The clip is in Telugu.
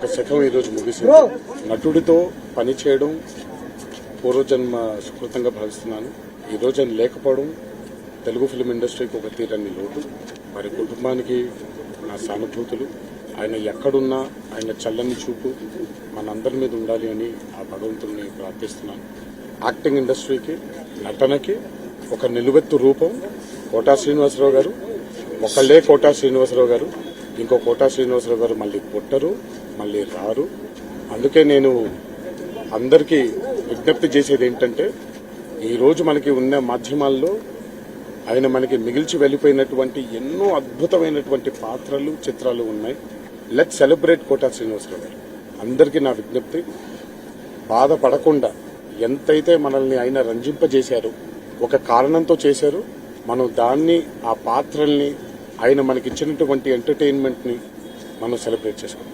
ఒక శకం ఈరోజు ముగిసింది. నటుడితో పనిచేయడం పూర్వజన్మ సుకృతంగా భావిస్తున్నాను. ఈరోజు ఆయన లేకపోవడం తెలుగు ఫిల్మ్ ఇండస్ట్రీకి ఒక తీరని లోటు. వారి కుటుంబానికి నా సానుభూతులు. ఆయన ఎక్కడున్నా ఆయన చల్లని చూపు మనందరి మీద ఉండాలి అని ఆ భగవంతుడిని ప్రార్థిస్తున్నాను. యాక్టింగ్ ఇండస్ట్రీకి, నటనకి ఒక నిలువెత్తు రూపం కోటా శ్రీనివాసరావు గారు. ఒకళ్ళే కోటా శ్రీనివాసరావు గారు, ఇంకో కోటా శ్రీనివాసరావు గారు మళ్ళీ పుట్టరు, మళ్ళీ రారు. అందుకే నేను అందరికీ విజ్ఞప్తి చేసేది ఏంటంటే, ఈరోజు మనకి ఉన్న మాధ్యమాల్లో ఆయన మనకి మిగిల్చి వెళ్ళిపోయినటువంటి ఎన్నో అద్భుతమైనటువంటి పాత్రలు, చిత్రాలు ఉన్నాయి. లెట్ సెలబ్రేట్ కోటా శ్రీనివాసరావు గారు. అందరికీ నా విజ్ఞప్తి, బాధపడకుండా ఎంతైతే మనల్ని ఆయన రంజింపజేశారో, ఒక కారణంతో చేశారు, మనం దాన్ని, ఆ పాత్రల్ని, ఆయన మనకిచ్చినటువంటి ఎంటర్టైన్మెంట్ని మనం సెలబ్రేట్ చేసుకుంటాం.